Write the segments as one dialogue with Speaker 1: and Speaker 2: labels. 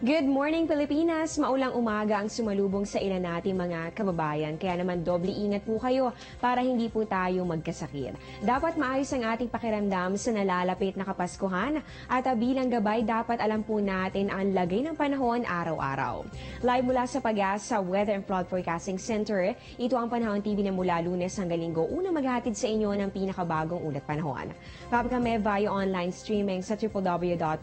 Speaker 1: Good morning, Pilipinas! Maulang umaga ang sumalubong sa ilan nating mga kababayan. Kaya naman doble ingat po kayo para hindi po tayo magkasakit. Dapat maayos ang ating pakiramdam sa nalalapit na Kapaskuhan at bilang gabay dapat alam po natin ang lagay ng panahon araw-araw. Live mula sa Pag-asa Weather and Flood Forecasting Center, ito ang Panahon TV na mula Lunes hanggang Linggo. Unang maghatid sa inyo ng pinakabagong ulat panahon. Kami via online streaming sa www.ptv.ph.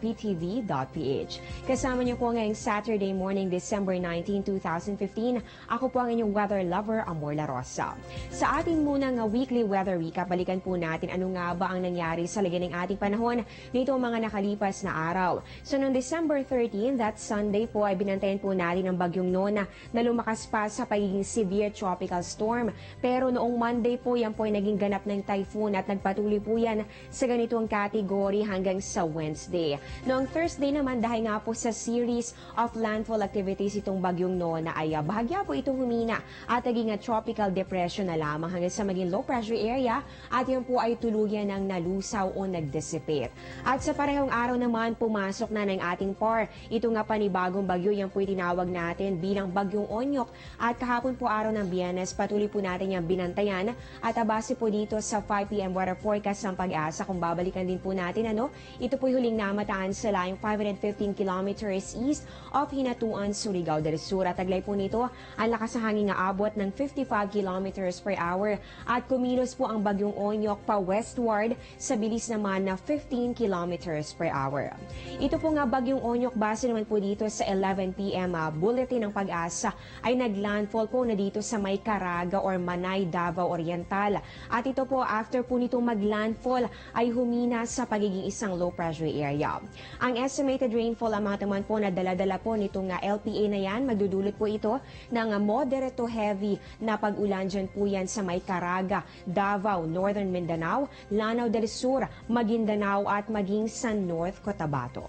Speaker 1: Kasama niyo po ngayong Saturday morning, December 19, 2015. Ako po ang inyong weather lover, Amor La Rosa. Sa ating munang weekly weather recap, balikan po natin ano nga ba ang nangyari sa lagay ng ating panahon nito mga nakalipas na araw. So noong December 13, that Sunday po ay binantayan po natin ang bagyong Nona na lumakas pa sa pagiging severe tropical storm. Pero noong Monday po, yan po ay naging ganap ng typhoon at nagpatuloy po yan sa ganitong category hanggang sa Wednesday. Noong Thursday naman, dahil nga po sa series of landfall activities itong bagyong Nona ay bahagya po itong humina at naging tropical depression na lamang hanggang sa maging low pressure area at yan po ay tuluyan ng nalusaw o nag-dissipate. At sa parehong araw naman, pumasok na ng ating PAR. Ito nga panibagong bagyo, yan po itinawag natin bilang bagyong Onyok. At kahapon po araw ng Biyernes, patuloy po natin yung binantayan at base po dito sa 5 p.m. weather forecast ng Pag-asa kung babalikan din po natin ito po huling namataan sa layong 515 kilometers east of Hinatuan, Surigao del Sur. At taglay po nito ang lakas ng hangin na abot ng 55 kilometers per hour at kumilos po ang bagyong Onyok pa westward sa bilis naman na 15 kilometers per hour. Ito po nga bagyong Onyok, base naman po dito sa 11 p.m. Bulletin ng Pag-asa ay naglandfall po na dito sa May Caraga or Manay, Davao Oriental. At ito po after po nitong maglandfall ay humina sa pagiging isang low pressure area. Ang estimated rainfall amount naman po na dala-dala po nitong LPA na yan, magdudulot po ito ng moderate to heavy na pag-ulan dyan po yan sa May Caraga, Davao, Northern Mindanao, Lanao del Sur, Maguindanao at maging sa North Cotabato.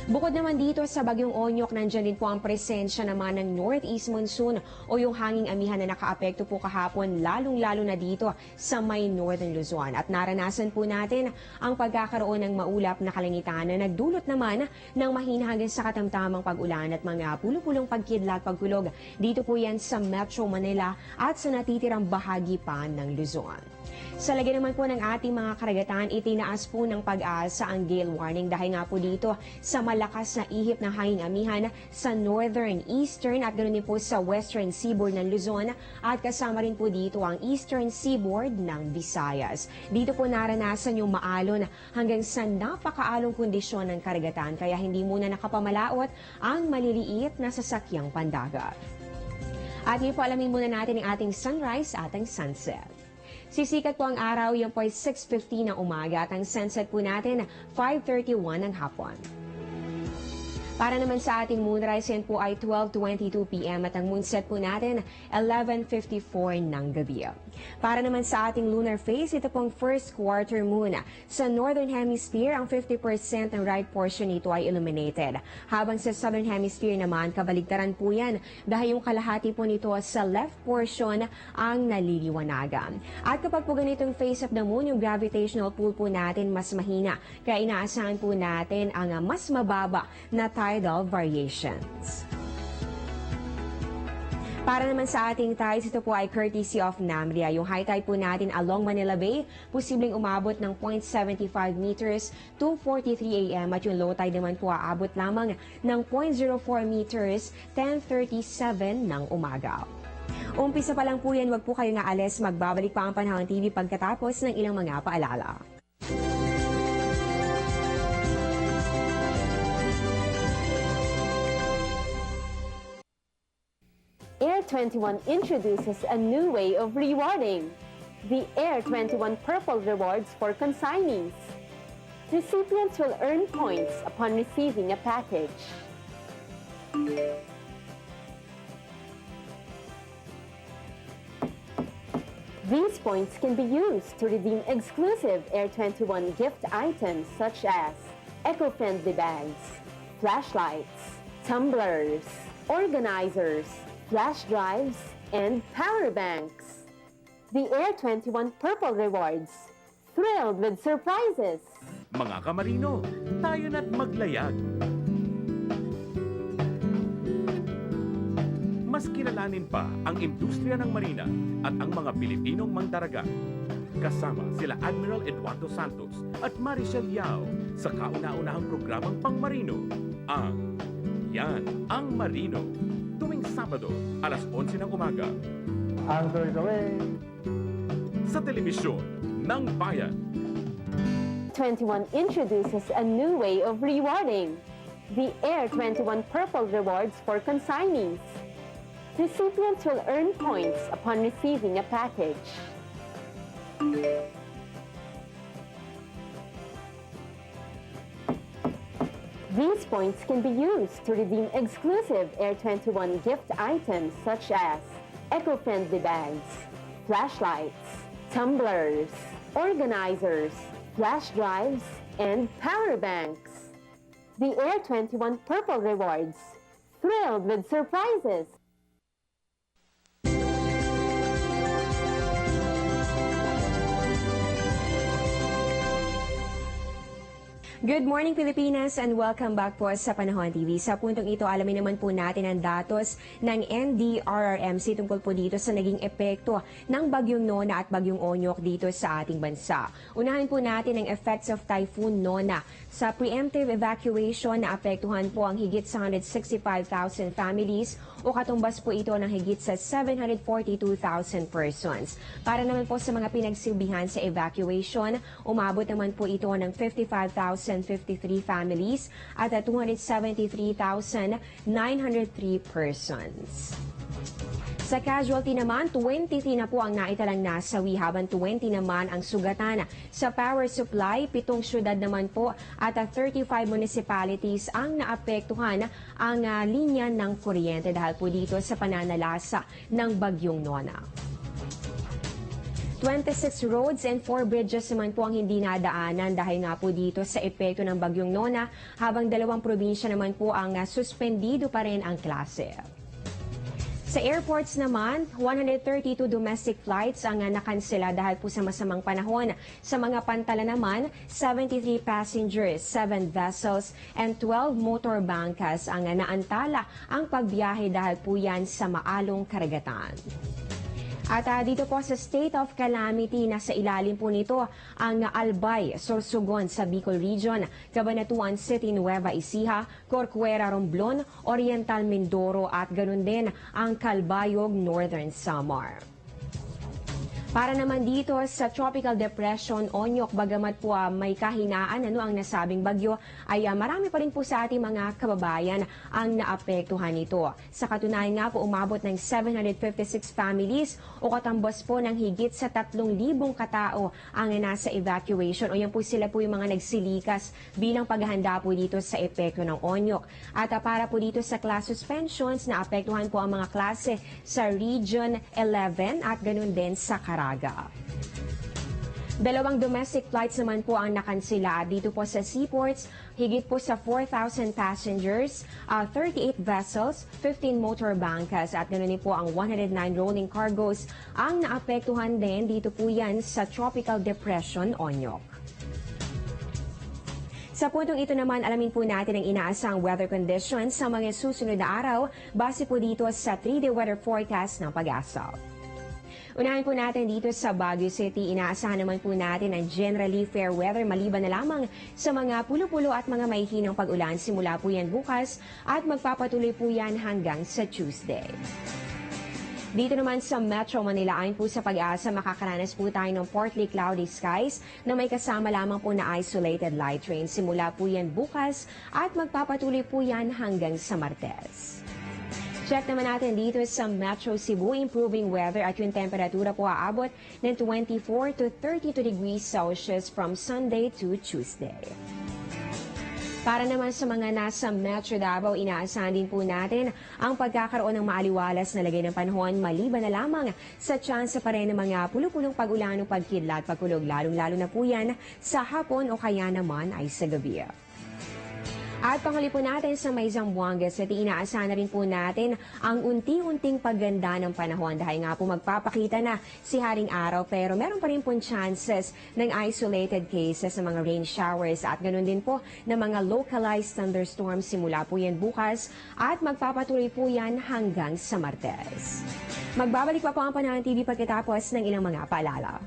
Speaker 1: Bukod naman dito sa bagyong Onyok, nandyan din po ang presensya naman ng northeast monsoon o yung hanging amihan na nakaapekto po kahapon lalong-lalo na dito sa may northern Luzon. At naranasan po natin ang pagkakaroon ng maulap na kalangitan na nagdulot naman ng mahina hanggang sa katamtamang pag-ulan at mga pulupulong pagkidlat pagkulog. Dito po yan sa Metro Manila at sa natitirang bahagi pa ng Luzon. Sa lagay naman po ng ating mga karagatan, itinaas po ng Pag-asa ang gale warning dahil nga po dito sa malakas na ihip ng hanging amihan sa northern, eastern at ganoon din po sa western seaboard ng Luzon at kasama rin po dito ang eastern seaboard ng Visayas. Dito po naranasan yung maalon hanggang sa napakaalong kondisyon ng karagatan kaya hindi muna nakapamalaot ang maliliit na sasakyang pandagat. At ngayon po alamin muna natin ang ating sunrise at ang sunset. Sisikat po ang araw, yan po ay 6:50 ng umaga at ang sunset po natin 5:31 ng hapon. Para naman sa ating moonrise, yan po ay 12:22 p.m. at ang moonset po natin 11:54 ng gabi. Para naman sa ating lunar phase, ito pong first quarter moon. Sa northern hemisphere, ang 50% ng right portion nito ay illuminated. Habang sa southern hemisphere naman, kabaligtaran po yan dahil yung kalahati po nito sa left portion ang naliliwanagan. At kapag po ganitong phase of the moon, yung gravitational pull po natin mas mahina. Kaya inaasahan po natin ang mas mababa na tidal variations. Para naman sa ating tides, ito po ay courtesy of NAMRIA. Yung high tide po natin along Manila Bay, posibleng umabot ng 0.75 meters to 43 a.m. At yung low tide naman po aabot lamang ng 0.04 meters 10:37 ng umaga. Umpisa pa lang po yan, wag po kayo nga alis. Magbabalik pa ang Panahon TV pagkatapos ng ilang mga paalala.
Speaker 2: Air 21 introduces a new way of rewarding. The Air 21 Purple Rewards for consignees. Recipients will earn points upon receiving a package. These points can be used to redeem exclusive Air 21 gift items such as eco-friendly bags, flashlights, tumblers, organizers, flash drives, and power banks. The Air 21 Purple Rewards. Thrilled with surprises!
Speaker 3: Mga kamarino, tayo na't maglayag. mas kilalanin pa ang industriya ng marina at ang mga Pilipinong mandaragat. Kasama sila Admiral Eduardo Santos at Maricel Yao sa kauna-unahang programang pangmarino, ang Yan ang Marino. Tuwing Sabado, alas 11 ng umaga.
Speaker 4: Anchors away!
Speaker 3: Sa telebisyon ng Bayan.
Speaker 2: 21 introduces a new way of rewarding. The Air 21 Purple Rewards for consignees. Recipients will earn points upon receiving a package. These points can be used to redeem exclusive Air 21 gift items such as eco-friendly bags, flashlights, tumblers, organizers, flash drives, and power banks. The Air 21 Purple Rewards, thrilled with surprises.
Speaker 1: Good morning, Pilipinas, and welcome back po sa Panahon TV. Sa puntong ito, alamin naman po natin ang datos ng NDRRMC tungkol po dito sa naging epekto ng Bagyong Nona at Bagyong Onyok dito sa ating bansa. Unahin po natin ang effects of Typhoon Nona. Sa preemptive evacuation, naapektuhan po ang higit sa 165,000 families o katumbas po ito ng higit sa 742,000 persons. Para naman po sa mga pinagsilbihan sa evacuation, umabot naman po ito ng 55,053 families at 273,903 persons. Sa casualty naman, 23 na po ang naitalang nasawi habang 20 naman ang sugatan. Sa power supply, 7 syudad naman po at 35 municipalities ang naapektuhan ang linya ng kuryente dahil po dito sa pananalasa ng Bagyong Nona. 26 roads and 4 bridges naman po ang hindi nadaanan dahil nga po dito sa epekto ng Bagyong Nona, habang 2 probinsya naman po ang suspendido pa rin ang klase. Sa airports naman, 132 domestic flights ang nakansela dahil po sa masamang panahon. Sa mga pantala naman, 73 passengers, 7 vessels, and 12 motor bangkas ang naantala ang pagbiyahe dahil po yan sa maalong karagatan. At dito po sa state of calamity, nasa ilalim po nito ang Albay, Sorsogon sa Bicol Region, Cabanatuan City, Nueva Ecija, Corcuera, Romblon, Oriental Mindoro at ganun din ang Calbayog, Northern Samar. Para naman dito sa Tropical Depression Onyok, bagamat po may kahinaan ang nasabing bagyo, ay marami pa rin po sa ating mga kababayan ang naapektuhan nito. Sa katunayan nga po, umabot ng 756 families o katambas po ng higit sa 3,000 katao ang nasa evacuation, o yan po sila po yung mga nagsilikas bilang paghahanda po dito sa epekto ng Onyok. At para po dito sa class suspensions, naapektuhan po ang mga klase sa Region 11 at ganun din sa Caraga. 2 domestic flights naman po ang nakansela dito po sa seaports, higit po sa 4,000 passengers, 38 vessels, 15 motor bangkas at ganoon din po ang 109 rolling cargos ang naapektuhan din dito po yan sa Tropical Depression Onyok. Sa puntong ito naman, alamin po natin ang inaasang weather conditions sa mga susunod na araw base po dito sa 3-day weather forecast ng Pag-asa. Unahin po natin dito sa Baguio City, inaasahan naman po natin ang generally fair weather maliban na lamang sa mga pulo-pulo at mga mahihinang pag-ulan. Simula po yan bukas at magpapatuloy po yan hanggang sa Tuesday. Dito naman sa Metro Manila, ayon po sa Pag-asa, makakaranas po tayo ng partly cloudy skies na may kasama lamang po na isolated light rain. Simula po yan bukas at magpapatuloy po yan hanggang sa Martes. Check naman natin dito sa Metro Cebu, improving weather at yung temperatura po aabot ng 24 to 32 degrees Celsius from Sunday to Tuesday. Para naman sa mga nasa Metro Davao, inaasahan din po natin ang pagkakaroon ng maaliwalas na lagay ng panahon maliban na lamang sa tsansa pa rin ng mga pulo-pulong pag-ulan o pagkidlat, pagkulog, lalong-lalo na po yan sa hapon o kaya naman ay sa gabi. At panghuli po natin sa may Zamboanga City, inaasahan na rin po natin ang unti-unting pagganda ng panahon dahil nga po magpapakita na si Haring Araw pero meron pa rin po chances ng isolated cases ng mga rain showers at ganoon din po ng mga localized thunderstorms simula po yan bukas at magpapatuloy po yan hanggang sa Martes. Magbabalik pa po ang Panahon TV pagkatapos ng ilang mga paalala.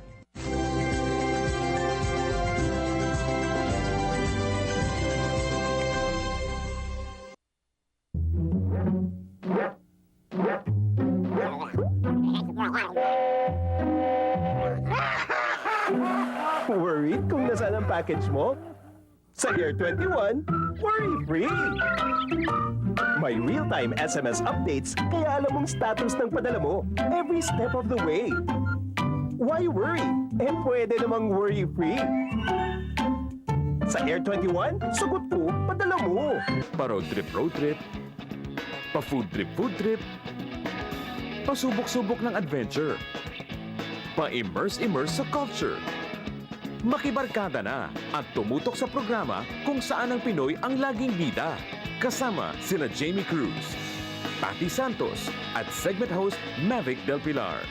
Speaker 5: Worried kung nasaan ang package mo? Sa Year 21, worry-free! May real-time SMS updates kaya alam mong status ng padala mo every step of the way. Why worry? Pwede namang worry-free. Sa Air 21, sugot ko, padala mo.
Speaker 3: Pa-road trip, pa-food trip, pasubok-subok ng adventure, pa-immerse sa culture. Makibarkada na at tumutok sa programa kung saan ang Pinoy ang laging bida. Kasama sina Jamie Cruz, Patty Santos at segment host Mavic Del Pilar.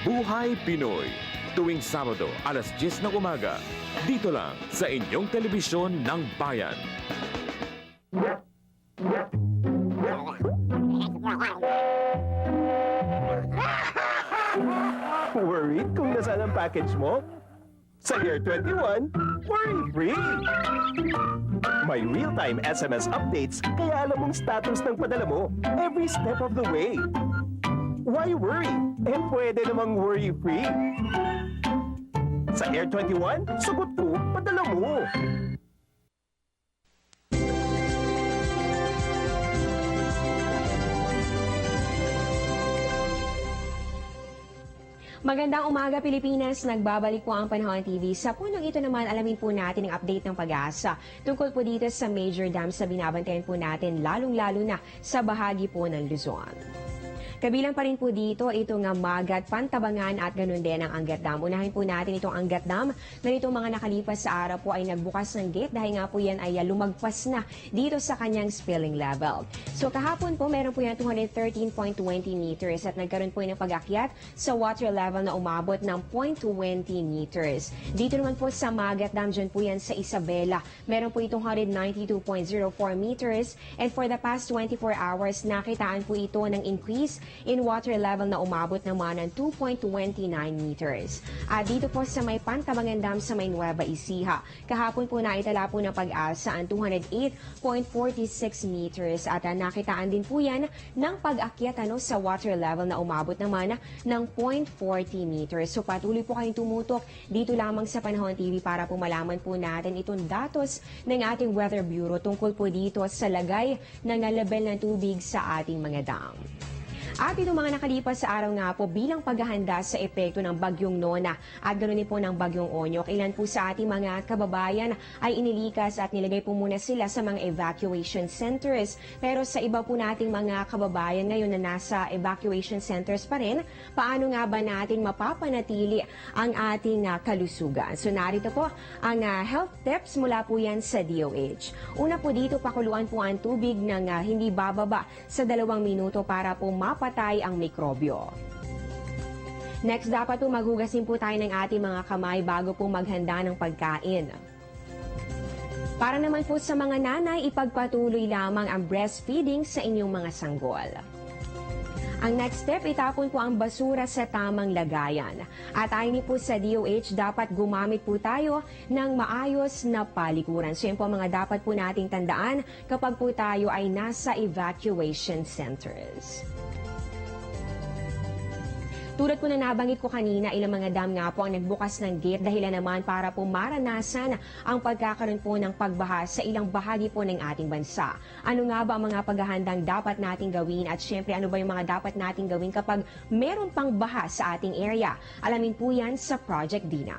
Speaker 3: Buhay Pinoy, tuwing Sabado alas 10 ng umaga. Dito lang sa inyong telebisyon ng bayan.
Speaker 5: Worried kung nasaan ang package mo? Sa Year 21, worry-free! May real-time SMS updates kaya alam mong status ng padala mo every step of the way. Why worry? Pwede namang worry-free. Sa Air 21, sugot ko, padala mo.
Speaker 1: Magandang umaga Pilipinas, nagbabalik po ang Panahon TV. Sa punong ito naman, alamin po natin ang update ng pag-asa tungkol po dito sa major dams na binabantayan po natin lalong-lalo na sa bahagi po ng Luzon. Kabilang pa rin po dito itong Magat, Pantabangan at ganun din ang Angat Dam. Unahin po natin itong Angat Dam na itong mga nakalipas sa araw po ay nagbukas ng gate dahil nga po yan ay lumagpas na dito sa kanyang spilling level. So kahapon po meron po yan 213.20 meters at nagkaroon po ng pag-akyat sa water level na umabot ng 0.20 meters. Dito naman po sa Magat Dam, dyan po yan sa Isabela. Meron po itong 192.04 meters and for the past 24 hours nakitaan po ito ng increase in water level na umabot naman ng 2.29 meters. At dito po sa may Pantabangan Dam sa may Nueva Ecija, kahapon po naitala po ng Pag-asa ang 208.46 meters at nakitaan din po yan ng pag-akyat sa water level na umabot naman ng 0.40 meters. So patuloy po kayong tumutok dito lamang sa Panahon TV para po malaman po natin itong datos ng ating Weather Bureau tungkol po dito sa lagay ng level ng tubig sa ating mga dam. At itong mga nakalipas sa araw nga po bilang paghahanda sa epekto ng Bagyong Nona at ganoon din po ng Bagyong Onyok. Ilan po sa ating mga kababayan ay inilikas at nilagay po muna sila sa mga evacuation centers. Pero sa iba po nating mga kababayan ngayon na nasa evacuation centers pa rin, paano nga ba natin mapapanatili ang ating kalusugan? So narito po ang health tips mula po yan sa DOH. Una po dito, pakuluan po ang tubig ng hindi bababa sa 2 minuto para po mapatay ang mikrobyo. Next, dapat po maghugasin po tayo ng ating mga kamay bago po maghanda ng pagkain. Para naman po sa mga nanay, ipagpatuloy lamang ang breastfeeding sa inyong mga sanggol. Ang next step, itapon po ang basura sa tamang lagayan. At ayon po sa DOH, dapat gumamit po tayo ng maayos na palikuran. So yan po mga dapat po nating tandaan kapag po tayo ay nasa evacuation centers. Tulad po na nabanggit ko kanina, ilang mga dam nga po ang nagbukas ng gate dahilan naman para po maranasan ang pagkakaroon po ng pagbaha sa ilang bahagi po ng ating bansa. Ano nga ba ang mga paghahandang dapat nating gawin at syempre ano ba yung mga dapat nating gawin kapag meron pang baha sa ating area? Alamin po yan sa Project Dina.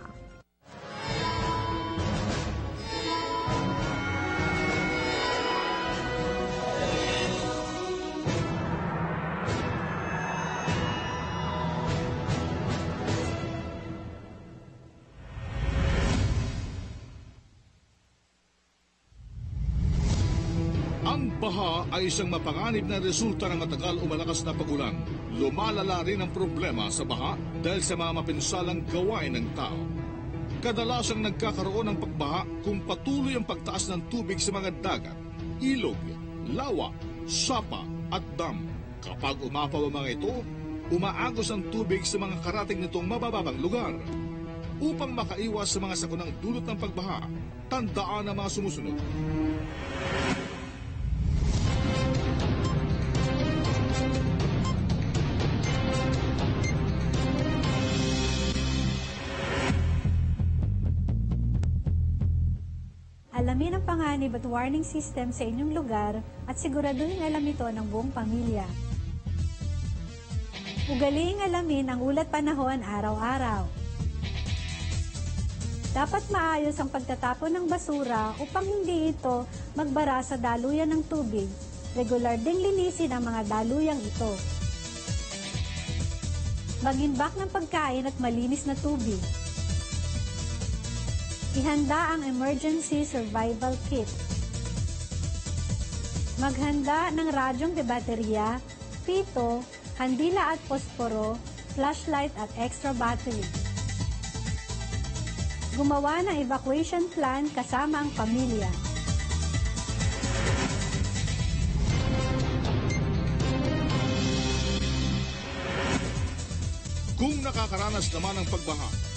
Speaker 6: Baha ay isang mapanganib na resulta ng matagal o malakas na pagulan. Lumalala rin ang problema sa baha dahil sa mga mapinsalang gawain ng tao. Kadalasang nagkakaroon ng pagbaha kung patuloy ang pagtaas ng tubig sa mga dagat, ilog, lawa, sapa at dam. Kapag umapaw ang mga ito, umaagos ang tubig sa mga karating nitong mabababang lugar. Upang makaiwas sa mga sakunang dulot ng pagbaha, tandaan ang mga sumusunod.
Speaker 7: Alamin ang panganib at warning system sa inyong lugar at siguraduhin alam ito ng buong pamilya. Ugaliing alamin ang ulat panahon araw-araw. Dapat maayos ang pagtatapon ng basura upang hindi ito magbara sa daluyan ng tubig. Regular ding linisin ang mga daluyang ito. Mag-imbak ng pagkain at malinis na tubig. Ihanda ang emergency survival kit. Maghanda ng radyong de baterya, pito, kandila at posporo, flashlight at extra battery. Gumawa ng evacuation plan kasama ang pamilya.
Speaker 6: Kung nakakaranas naman ng pagbaha,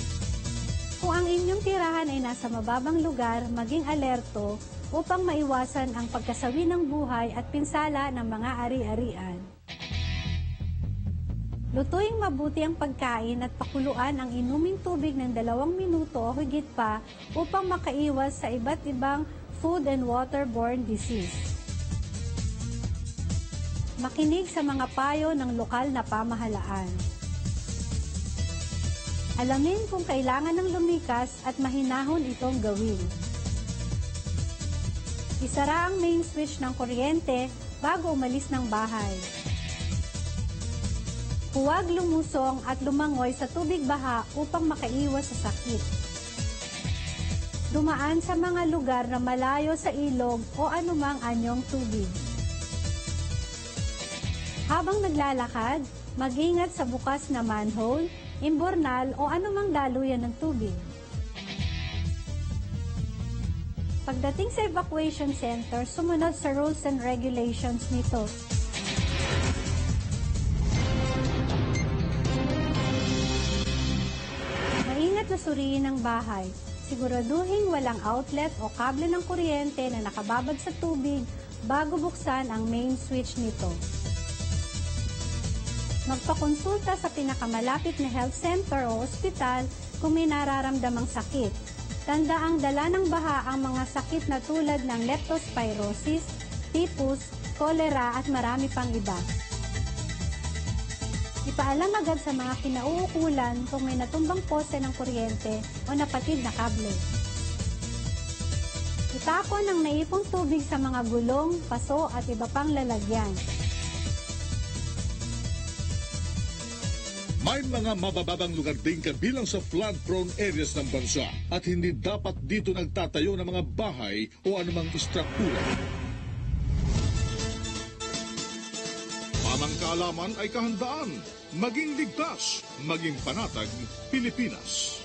Speaker 7: Kung ang inyong tirahan ay nasa mababang lugar, maging alerto upang maiwasan ang pagkasawi ng buhay at pinsala ng mga ari-arian. Lutuing mabuti ang pagkain at pakuluan ang inuming tubig ng 2 minuto o higit pa upang makaiwas sa iba't ibang food and waterborne disease. Makinig sa mga payo ng lokal na pamahalaan. Alamin kung kailangan ng lumikas at mahinahon itong gawin. Isara ang main switch ng kuryente bago umalis ng bahay. Huwag lumusong at lumangoy sa tubig baha upang makaiwas sa sakit. Dumaan sa mga lugar na malayo sa ilog o anumang anyong tubig. Habang naglalakad, mag-ingat sa bukas na manhole, imbornal o anumang daluyan ng tubig. Pagdating sa evacuation center, sumunod sa rules and regulations nito. Maingat na suriin ang bahay. Siguraduhin walang outlet o kable ng kuryente na nakababad sa tubig bago buksan ang main switch nito. Magpakonsulta sa pinakamalapit na health center o ospital kung may nararamdamang sakit. Tandaang dala ng baha ang mga sakit na tulad ng leptospirosis, typhus, cholera at marami pang iba. Ipaalam agad sa mga kinauukulan kung may natumbang pose ng kuryente o napatid na kable. Itapon ang naipong tubig sa mga gulong, paso at iba pang lalagyan.
Speaker 6: may mga mabababang lugar din kabilang sa flood-prone areas ng bansa at hindi dapat dito nagtatayo ng mga bahay o anumang istruktura. Tamang kaalaman ay kahandaan, maging ligtas, maging panatag, Pilipinas.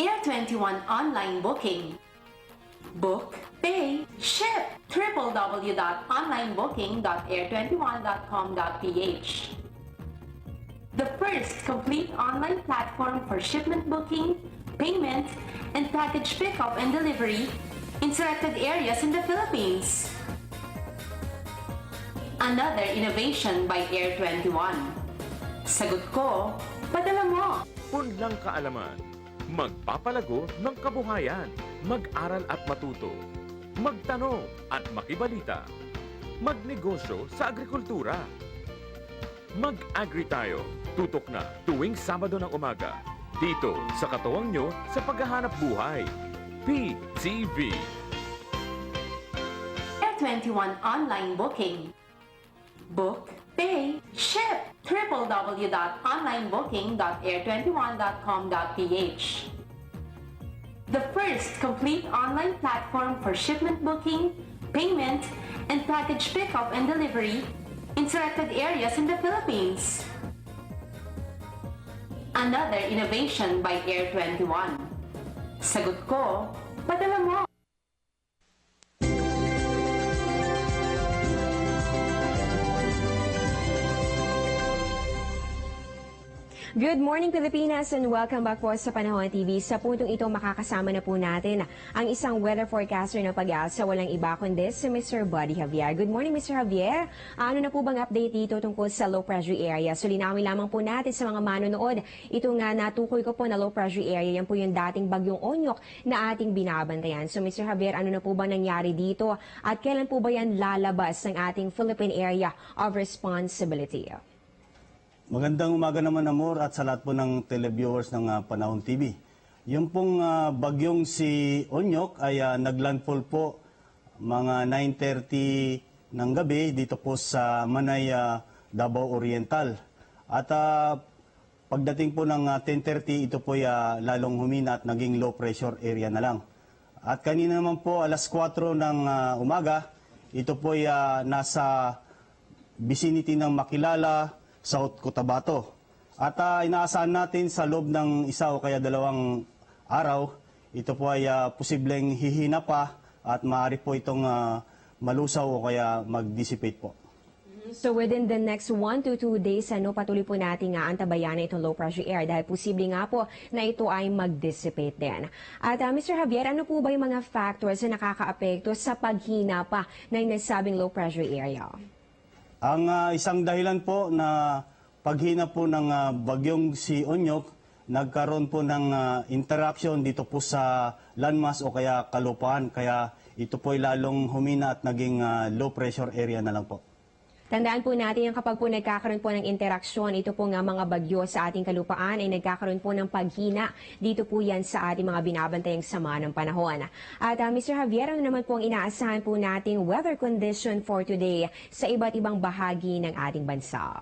Speaker 2: Air 21 online booking. Book, pay, ship. www.onlinebooking.air21.com.ph. The first complete online platform for shipment booking, payment, and package pickup and delivery in selected areas in the Philippines. Another innovation by Air 21. Sagot ko, padala mo.
Speaker 3: Punlang kaalaman, magpapalago ng kabuhayan, mag-aral at matuto, magtanong at makibalita, magnegosyo sa agrikultura. Mag-agri tayo, tutok na tuwing Sabado ng umaga, dito sa katuwang nyo sa paghahanap buhay. PTV.
Speaker 2: Air21 online booking. Book, pay, ship. www.onlinebooking.air21.com.ph. The first complete online platform for shipment booking, payment, and package pickup and delivery in selected areas in the Philippines. Another innovation by Air21. Sagot ko, padala mo.
Speaker 1: Good morning Pilipinas and welcome back po sa Panahon TV. Sa puntong ito makakasama na po natin ang isang weather forecaster ng Pag-asa, walang iba kundi si Mr. Buddy Javier. Good morning Mr. Javier. Ano na po bang update dito tungkol sa low pressure area? So linawin lamang po natin sa mga manonood. Ito nga natukoy ko po na low pressure area. Yan po yung dating bagyong Onyok na ating binabantayan. So Mr. Javier, ano na po bang nangyari dito? At kailan po ba yan lalabas ng ating Philippine Area of Responsibility?
Speaker 8: Magandang umaga naman, Amor, at sa lahat po ng televiewers ng Panahon TV. Yung pong bagyong si Onyok ay naglandfall po mga 9:30 ng gabi dito po sa Manay, Davao Oriental. At pagdating po ng 10:30, ito po ay lalong humina at naging low pressure area na lang. At kanina naman po, alas 4 ng umaga, ito po ay nasa vicinity ng Makilala, South Cotabato. At inaasahan natin sa loob ng isa o kaya dalawang araw, ito po ay posibleng hihina pa at maaari po itong malusaw o kaya mag-dissipate po.
Speaker 1: So within the next 1 to 2 days, patuloy po natin antabayan na itong low pressure area dahil posible nga po na ito ay mag-dissipate din. At Mr. Javier, ano po ba yung mga factors na nakakaapekto sa paghina pa ng nasabing low pressure area?
Speaker 8: Ang isang dahilan po na paghina po ng bagyong si Onyok, nagkaroon po ng interaction dito po sa landmass o kaya kalupaan. Kaya ito po ay lalong humina at naging low pressure area na lang po.
Speaker 1: Tandaan po natin yung kapag po nagkakaroon po ng interaksyon, ito po nga mga bagyo sa ating kalupaan ay nagkakaroon po ng paghina. Dito po yan sa ating mga binabantayang sama ng panahon. At Mr. Javier, ano naman po ang inaasahan po nating weather condition for today sa iba't ibang bahagi ng ating bansa?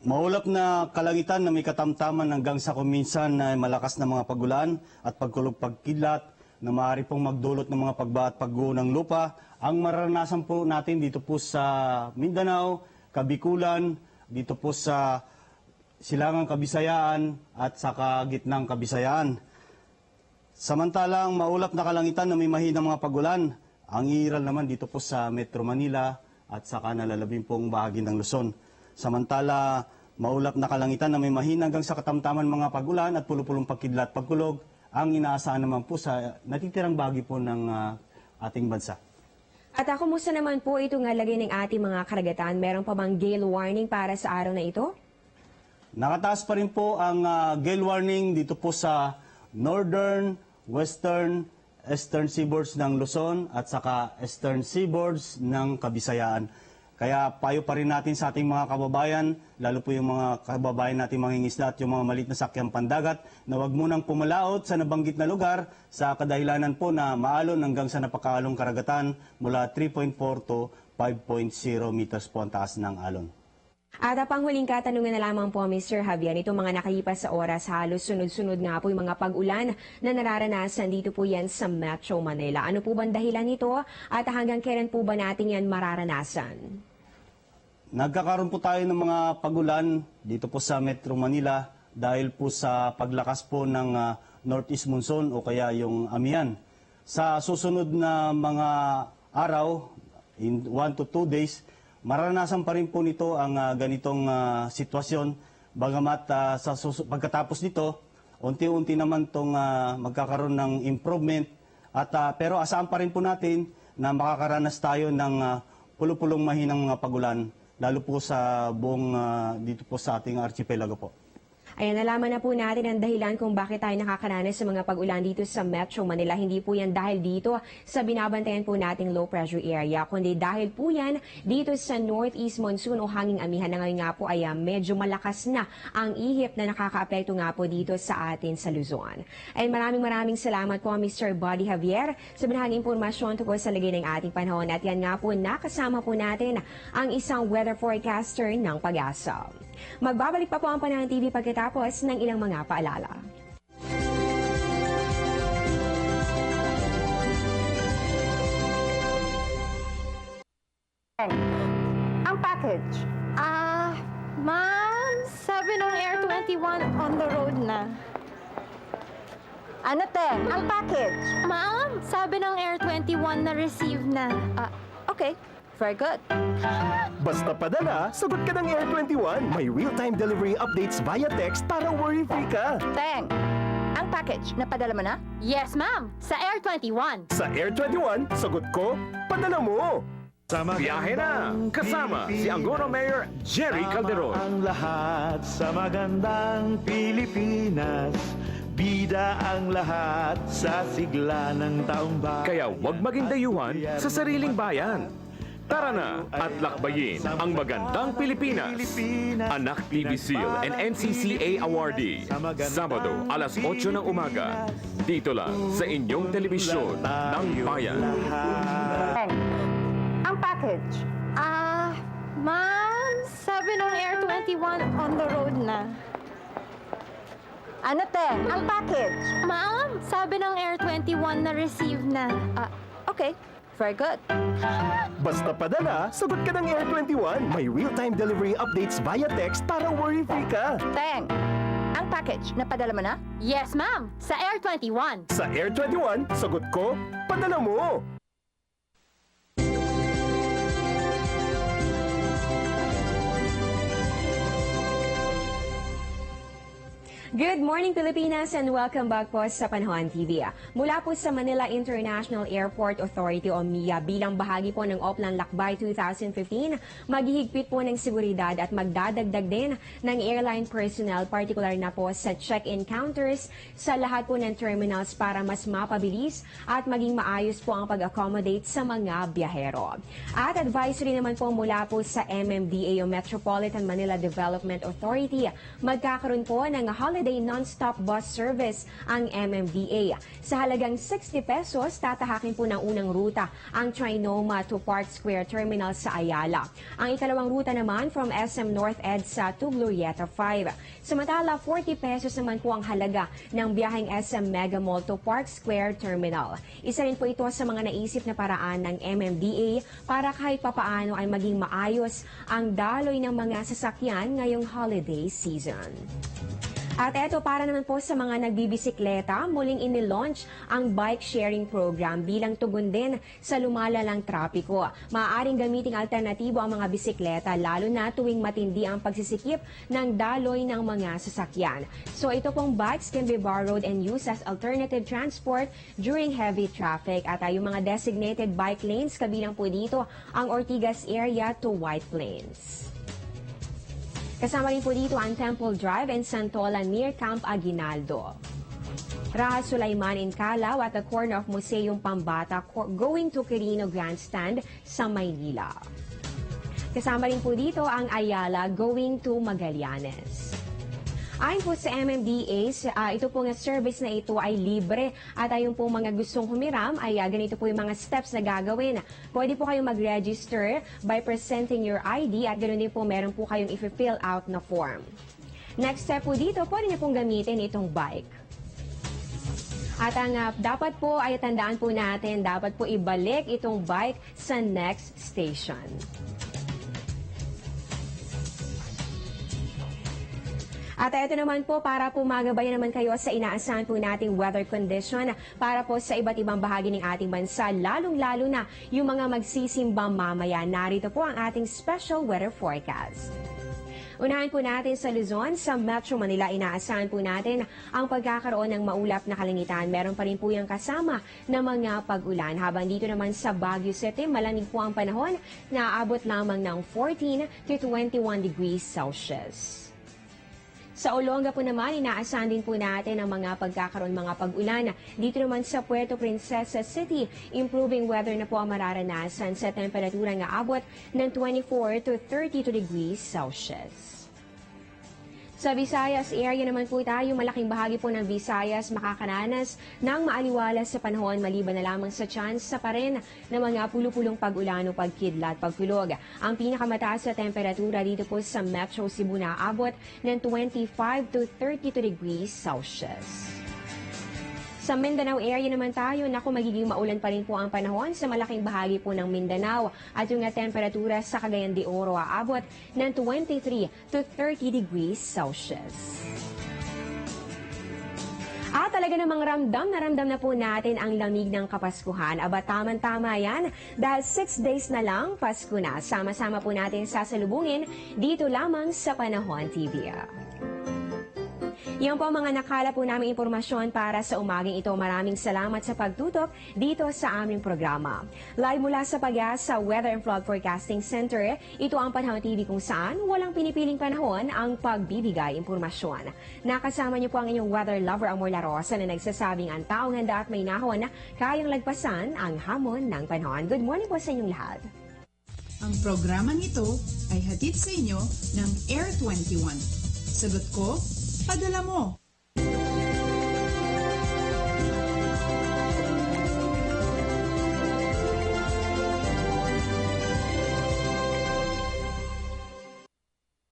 Speaker 8: Maulap na kalangitan na may katamtaman hanggang sa kuminsan na malakas na mga pagulan at pagkulog-pagkidlat na maaari pong magdulot ng mga pagbaha at pagguho ng lupa. Ang mararanasan po natin dito po sa Mindanao, Kabikulan, dito po sa Silangang Kabisayaan at sa Gitnang Kabisayaan. Samantalang maulap na kalangitan na may mahinang mga pagulan, ang iiral naman dito po sa Metro Manila at sa nalalabing pong bahagi ng Luzon. Samantala, maulap na kalangitan na may mahina hanggang sa katamtaman mga pagulan at pulupulong pagkidlat pagkulog, ang inaasahan naman po sa natitirang bahagi po ng ating bansa.
Speaker 1: At kumusta naman po ito nga lagay ng ating mga karagatan? Meron pa bang gale warning para sa araw na ito?
Speaker 8: Nakataas pa rin po ang gale warning dito po sa northern, western, eastern seaboards ng Luzon at saka eastern seaboards ng Kabisayaan. Kaya payo pa rin natin sa ating mga kababayan, lalo po yung mga kababayan natin mangingisda at yung mga maliit na sakyang pandagat, na huwag munang pumalaot sa nabanggit na lugar sa kadahilanan po na maalon hanggang sa napakalong karagatan mula 3.4 to 5.0 meters po ang taas ng alon.
Speaker 1: At panghuling katanungan na lamang po, Mr. Javier, itong mga nakalipas sa oras, halos sunod-sunod nga po yung mga pag-ulan na nararanasan dito po yan sa Metro Manila. Ano po ba ang dahilan nito at hanggang kailan po ba natin yan mararanasan?
Speaker 8: Nagkakaroon po tayo ng mga pag-ulan dito po sa Metro Manila dahil po sa paglakas po ng northeast monsoon o kaya yung Amihan. Sa susunod na mga araw, in 1 to 2 days, maranasan pa rin po nito ang ganitong sitwasyon. Bagamat pagkatapos nito, unti-unti naman itong magkakaroon ng improvement. Pero asahan pa rin po natin na makakaranas tayo ng pulupulong mahinang mga pagulan, lalo po sa buong dito po sa ating archipelago po.
Speaker 1: Ayan, nalaman na po natin ang dahilan kung bakit tayo nakakaranas sa mga pag-ulan dito sa Metro Manila. Hindi po yan dahil dito sa binabantayan po nating low pressure area, kundi dahil po yan dito sa northeast monsoon o hanging amihan na ngayon nga po ay medyo malakas na ang ihip na nakakaapekto nga po dito sa atin sa Luzon. Ay maraming salamat po Mr. Buddy Javier sa binahaging impormasyon tungkol sa lagay ng ating panahon. At yan nga po, nakasama po natin ang isang weather forecaster ng Pag-asa. Magbabalik pa po ang Panahon TV pagkatapos ng ilang mga paalala.
Speaker 2: Ang package.
Speaker 9: Ma'am, sabi ng Air 21 on the road na.
Speaker 2: Ano te? Ang package.
Speaker 9: Ma'am, sabi ng Air 21 na receive na.
Speaker 2: Okay. Very good.
Speaker 5: Basta padala, sagot ka ng Air 21. May real-time delivery updates via text para worry-free ka.
Speaker 2: Teng, ang package, napadala mo na?
Speaker 9: Yes, ma'am, sa Air 21.
Speaker 5: Sa Air 21, sagot ko, padala mo.
Speaker 3: Biyahe na! Kasama si Angono Mayor Jerry Calderon.
Speaker 4: Ang lahat sa magandang Pilipinas. Bida ang lahat sa sigla ng taong bayan.
Speaker 3: Kaya huwag maging dayuhan sa sariling bayan. Tara na at lakbayin ang magandang Pilipinas. Anak TV Seal and NCCA awardee. Sabado, alas 8 ng umaga. Dito lang sa inyong telebisyon ng bayan.
Speaker 2: Teng, ang package.
Speaker 9: Ma'am, sabi ng Air 21 on the road na.
Speaker 2: Ano te? Ang package.
Speaker 9: Ma'am, sabi ng Air 21 na receive na.
Speaker 2: Okay. Very good.
Speaker 5: Basta padala, sagot ka ng Air 21. May real-time delivery updates via text para worry-free ka.
Speaker 2: Teng, ang package, napadala mo na?
Speaker 9: Yes, ma'am, sa Air 21.
Speaker 5: Sa Air 21, sagot ko, padala mo.
Speaker 1: Good morning Pilipinas and welcome back po sa Panahon TV. Mula po sa Manila International Airport Authority o MIA bilang bahagi po ng Oplan Lakbay 2015, maghihigpit po ng seguridad at magdadagdag din ng airline personnel, particular na po sa check-in counters sa lahat po ng terminals para mas mapabilis at maging maayos po ang pag-accommodate sa mga biyahero. At advisory naman po mula po sa MMDA o Metropolitan Manila Development Authority, magkakaroon po ng holiday non-stop bus service ang MMDA. Sa halagang 60 pesos, tatahakin po ng unang ruta ang Trinoma to Park Square Terminal sa Ayala. Ang ikalawang ruta naman from SM North EDSA to Glorieta 5. Samantala, 40 pesos naman po ang halaga ng biyaheng SM Mega Mall to Park Square Terminal. Isa rin po ito sa mga naisip na paraan ng MMDA para kahit papaano ay maging maayos ang daloy ng mga sasakyan ngayong holiday season. At eto, para naman po sa mga nagbibisikleta, muling inilaunch ang bike sharing program bilang tugon din sa lumalalang trapiko. Maaaring gamiting alternatibo ang mga bisikleta lalo na tuwing matindi ang pagsisikip ng daloy ng mga sasakyan. So ito pong bikes can be borrowed and used as alternative transport during heavy traffic. At yung mga designated bike lanes, kabilang po dito ang Ortigas area to White Plains. Kasama rin po dito ang Temple Drive and Santolan near Camp Aguinaldo. Raha Sulaiman in Calao at the corner of Museum Pambata going to Quirino Grandstand sa Maynila. Kasama rin po dito ang Ayala going to Magallanes. Ayon po sa MMDA, ito po nga service na ito ay libre at ayon po mga gustong humiram ay ganito po yung mga steps na gagawin. Pwede po kayong mag-register by presenting your ID at ganoon din po meron po kayong i-fill out na form. Next step po dito, pwede niyo pong gamitin itong bike. At ang dapat po ay tandaan po natin, dapat po ibalik itong bike sa next station. At ito naman po, para po magabayan naman kayo sa inaasahan po nating weather condition para po sa iba't ibang bahagi ng ating bansa, lalong-lalo na yung mga magsisimba mamaya. Narito po ang ating special weather forecast. Unahin po natin sa Luzon, sa Metro Manila, inaasahan po natin ang pagkakaroon ng maulap na kalangitan. Meron pa rin po yung kasama na mga pag-ulan. Habang dito naman sa Baguio City, malamig po ang panahon na aabot lamang ng 14 to 21 degrees Celsius. Sa Olonga po naman, inaasahan din po natin ang mga pagkakaroon mga pag-ulan. Dito naman sa Puerto Princesa City, improving weather na po ang mararanasan sa temperatura nga abot ng 24 to 32 degrees Celsius. Sa Visayas area naman po tayo, malaking bahagi po ng Visayas makakaranas ng maaliwalas sa panahon maliban na lamang sa tsansa pa rin ng mga pulupulong pag-ulan o pagkidlat, pagkulog. Ang pinakamataas sa temperatura dito po sa Metro Cebu na abot ng 25 to 32 degrees Celsius. Sa Mindanao area naman tayo, magiging maulan pa rin po ang panahon sa malaking bahagi po ng Mindanao at yung temperatura sa Cagayan de Oro aabot ng 23 to 30 degrees Celsius. At talaga namang ramdam na po natin ang lamig ng Kapaskuhan. Aba, tama yan dahil 6 days na lang Pasko na. Sama-sama po natin sasalubungin dito lamang sa Panahon TV. Yan po ang mga nakala po namin impormasyon para sa umaging ito. Maraming salamat sa pagtutok dito sa aming programa. Live mula sa Pag-asa Weather and Flood Forecasting Center, ito ang Panahon TV kung saan walang pinipiling panahon ang pagbibigay impormasyon. Nakasama niyo po ang inyong weather lover Amor La Rosa na nagsasabing ang taong handa at may nahon na kayang lagpasan ang hamon ng panahon. Good morning po sa inyong lahat.
Speaker 10: Ang programang ito ay hatid sa inyo ng Air 21. Sagot ko, padala mo.